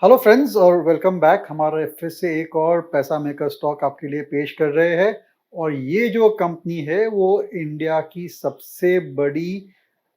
Hello friends और welcome back. हमारा फिर से एक और पैसा मेकर स्टॉक आपके लिए पेश कर रहे हैं। और ये जो कंपनी है वो इंडिया की सबसे बड़ी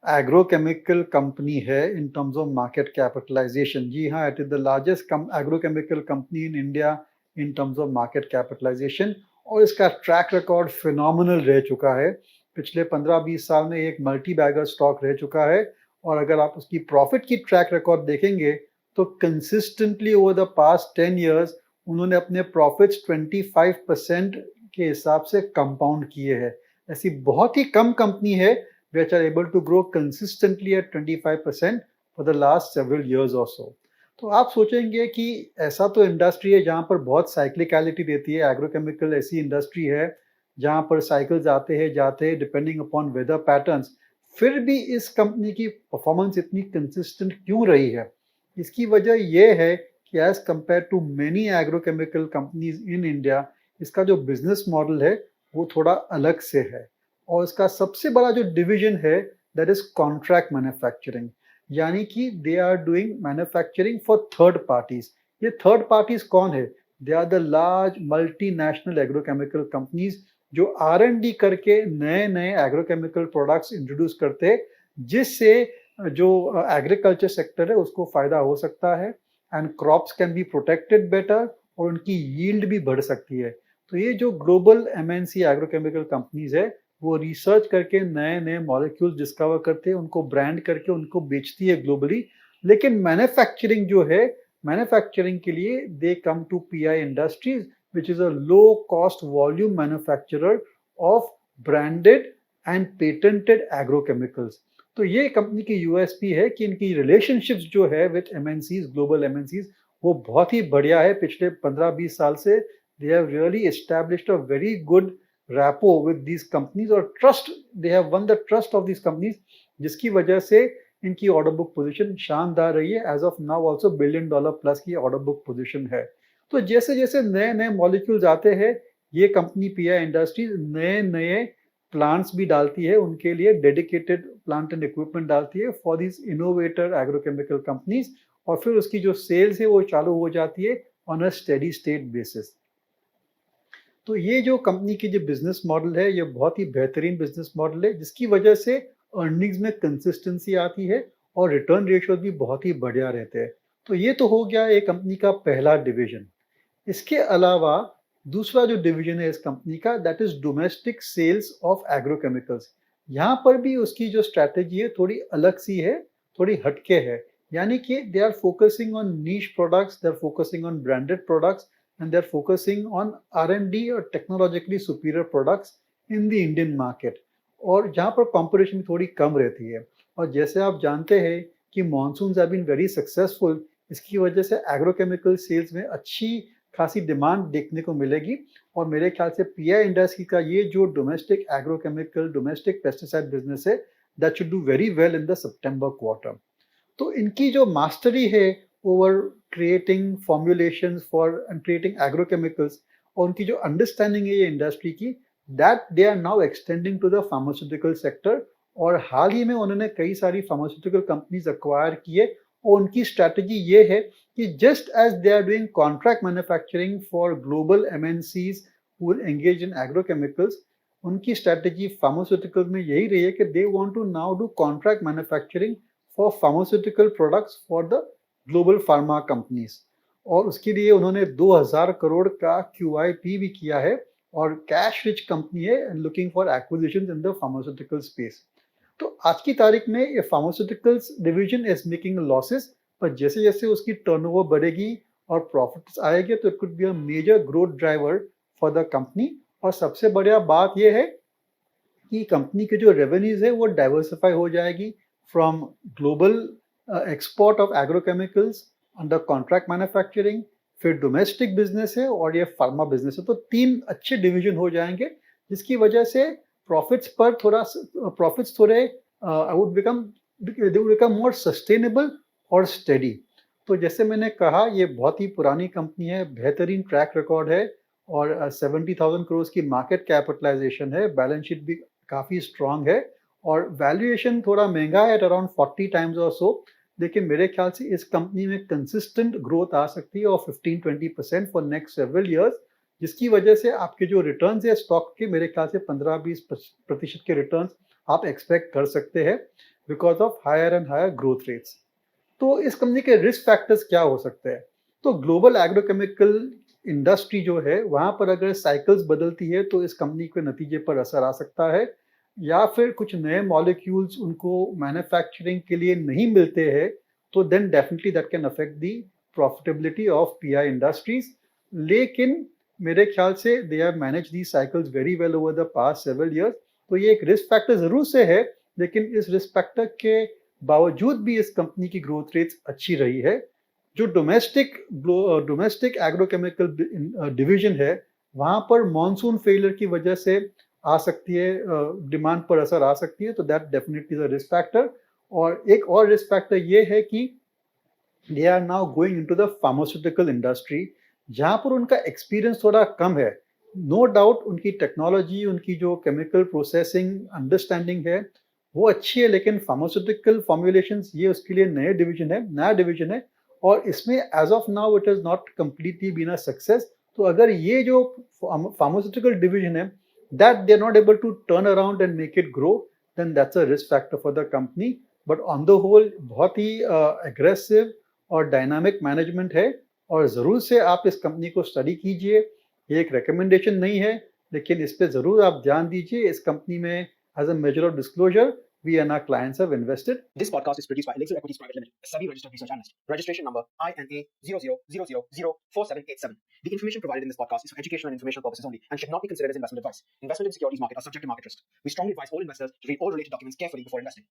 एग्रोकेमिकल कंपनी है in terms of market capitalization. जी हाँ, it is the largest agrochemical company in India in terms of market capitalization. और इसका ट्रैक रिकॉर्ड फिनोमिनल रह चुका है। पिछले 15-20 साल में एक मल्टी बैगर स्टॉक रह चुका है। और अगर आप उसकी प्रॉफिट की ट्रैक रिकॉर्ड देखेंगे तो consistently over the past 10 years उन्होंने अपने प्रॉफिट्स 25% के हिसाब से कंपाउंड किए हैं। ऐसी बहुत ही कम कंपनी है which are able to grow consistently at 25% for the last several years or so. तो आप सोचेंगे कि ऐसा तो इंडस्ट्री है जहाँ पर बहुत साइक्लिकलिटी रहती है। एग्रोकेमिकल ऐसी इंडस्ट्री है जहाँ पर साइकिल्स आते हैं जाते हैं डिपेंडिंग अपॉन वेदर पैटर्न्स। फिर भी इस कंपनी की परफॉर्मेंस इतनी कंसिस्टेंट क्यों रही है? इसकी वजह यह है कि as compare to many agrochemical companies in India इसका जो बिजनेस मॉडल है वो थोड़ा अलग से है। और इसका सबसे बड़ा जो डिवीजन है दैट इज कॉन्ट्रैक्ट मैन्युफैक्चरिंग। यानी कि they are doing manufacturing for third parties. ये थर्ड पार्टीज कौन है? They are the large multinational agrochemical companies जो R&D करके नए नए एग्रोकेमिकल प्रोडक्ट्स इंट्रोड्यूस करते हैं जिससे जो एग्रीकल्चर सेक्टर है उसको फायदा हो सकता है and crops can be protected better और उनकी यील्ड भी बढ़ सकती है। तो ये जो ग्लोबल MNC एग्रोकेमिकल कंपनीज है वो रिसर्च करके नए नए मॉलिक्यूल्स डिस्कवर करते हैं, उनको ब्रांड करके उनको बेचती है ग्लोबली। लेकिन मैन्युफैक्चरिंग जो है, मैन्युफैक्चरिंग के लिए they come to PI industries which is a low cost volume manufacturer of branded and patented agrochemicals. तो ये कंपनी की यूएसपी है कि इनकी रिलेशनशिप्स जो है विद MNCs, ग्लोबल MNCs, वो बहुत ही बढ़िया है। पिछले 15-20 साल से they have really established a very good rapport with these companies और trust, they have won the trust of these companies, जिसकी वजह से इनकी ऑर्डर बुक पोजीशन शानदार रही है। As of now also $1 billion plus की ऑर्डर बुक पोजीशन है। तो जैसे जैसे नए नए मॉलिक्यूल्स आते हैं ये कंपनी PI इंडस्ट्रीज नए नए प्लांट्स भी डालती है, उनके लिए डेडिकेटेड प्लांट एंड इक्विपमेंट डालती है for this innovator agrochemical companies. और फिर उसकी जो सेल्स है वो चालू हो जाती है on a steady state basis. तो ये जो कंपनी की जो बिजनेस मॉडल है ये बहुत ही बेहतरीन बिजनेस मॉडल है जिसकी वजह से अर्निंग्स में कंसिस्टेंसी आती है और रिटर्न रेशियो भी बहुत ही बढ़िया रहते हैं। तो ये तो हो गया एक कंपनी का पहला डिवीजन। इसके अलावा दूसरा जो डिवीजन है इस कंपनी का that is domestic sales of agrochemicals. यहाँ पर भी उसकी जो स्ट्रैटेजी है थोड़ी अलग सी है, थोड़ी हटके है। यानी कि they are focusing on niche products, they are focusing on branded products and they're focusing on R&D और technologically superior products in the Indian market और जहाँ पर competition थोड़ी कम रहती है। और जैसे आप जानते हैं कि monsoons have been very successful, इसकी वजह से agrochemical sales में अच्छी खासी डिमांड देखने को मिलेगी। और मेरे ख्याल से PI इंडस्ट्री का ये जो domestic agrochemical domestic pesticide business है that should do very well in the September quarter. तो इनकी जो मास्टरी है over creating formulations for and creating agrochemicals और उनकी जो अंडरस्टैंडिंग है ये इंडस्ट्री की that they are now extending to the pharmaceutical sector. और हाल ही में उन्होंने कई सारी फार्मास्यूटिकल कंपनीज अक्वायर किए और उनकी स्ट्रैटेजी ये है कि just as they are doing contract manufacturing for global MNCs who will engage in agrochemicals, उनकी स्ट्रैटेजी फार्मास्यूटिकल में यही रही है कि they want to now do contract manufacturing for pharmaceutical products for the global pharma companies. और उसके लिए उन्होंने 2000 करोड़ का QIP भी किया है और कैश रिच कंपनी है and looking for acquisitions in the pharmaceutical space. तो आज की तारीख में ये pharmaceuticals division is making losses, पर जैसे जैसे उसकी टर्नओवर बढ़ेगी और प्रॉफिट्स आएंगे तो it could be a major growth driver for the company. और सबसे बढ़िया बात यह है कि कंपनी के जो रेवेन्यूज है वो डाइवर्सिफाई हो जाएगी from global export of agrochemicals under contract manufacturing, फिर डोमेस्टिक बिजनेस है और ये फार्मा बिजनेस है। तो तीन अच्छे डिवीजन हो जाएंगे जिसकी वजह से प्रॉफिट्स पर थोड़ा प्रॉफिट्स थोड़े I would become they would become more sustainable और स्टेडी। तो जैसे मैंने कहा ये बहुत ही पुरानी कंपनी है, बेहतरीन ट्रैक रिकॉर्ड है और 70,000 करोड़ की मार्केट कैपिटलाइजेशन है, बैलेंस शीट भी काफ़ी स्ट्रांग है और वैल्यूएशन थोड़ा महंगा है एट अराउंड 40 टाइम्स और सो। लेकिन मेरे ख्याल से इस कंपनी में कंसिस्टेंट ग्रोथ आ सकती है और 15-20% फॉर नेक्स्ट सेवरल ईयर्स, जिसकी वजह से आपके जो रिटर्न्स है स्टॉक के, मेरे ख्याल से 15-20% के रिटर्न्स आप एक्सपेक्ट कर सकते हैं because of higher and higher growth rates. तो इस कंपनी के रिस्क फैक्टर्स क्या हो सकते हैं? तो ग्लोबल एग्रोकेमिकल इंडस्ट्री जो है, वहाँ पर अगर साइकिल्स बदलती है तो इस कंपनी के नतीजे पर असर आ सकता है, या फिर कुछ नए मॉलिक्यूल्स उनको मैन्युफैक्चरिंग के लिए नहीं मिलते हैं, तो then definitely that can affect the profitability of PI Industries. लेकिन मेरे ख्याल से they have manage the cycles very well over the past several years. तो ये एक रिस्क फैक्टर जरूर से है, लेकिन इस रिस्क फैक्टर के बावजूद भी इस कंपनी की ग्रोथ रेट्स अच्छी रही है। जो डोमेस्टिक एग्रोकेमिकल डिवीजन है, वहाँ पर मॉनसून फेलियर की वजह से आ सकती है, डिमांड पर असर आ सकती है, तो that definitely is a risk factor. और एक और रिस्क फैक्टर ये है कि they are now going into the pharmaceutical industry, जहाँ पर उनका एक्सपीरियंस थोड़ा कम है। नो डाउट उनकी टेक्नोलॉजी, उनकी जो केमिकल प्रोसेसिंग अंडरस्टैंडिंग है वो अच्छी है, लेकिन फार्मास्यूटिकल फॉर्मुलेशंस ये उसके लिए नया डिवीजन है, और इसमें as of now it is not completely been a success. तो अगर ये जो फार्मास्यूटिकल डिवीजन है that they are not able to turn around and make it grow, then that's a risk factor for the company. But on the whole बहुत ही aggressive और dynamic management है, और ज़रूर से आप इस कंपनी को स्टडी कीजिए। ये एक रिकमेंडेशन नहीं है, लेकिन इस पे ज़रूर आप ध्यान दीजिए। इस कंपनी में as a measure of disclosure we and our clients have invested. This podcast is produced by Elixir Equities Private Limited, a SEBI registered research analyst. Registration number INA 0000004787. The information provided in this podcast is for educational and informational purposes only and should not be considered as investment advice. Investment in securities market are subject to market risk. We strongly advise all investors to read all related documents carefully before investing.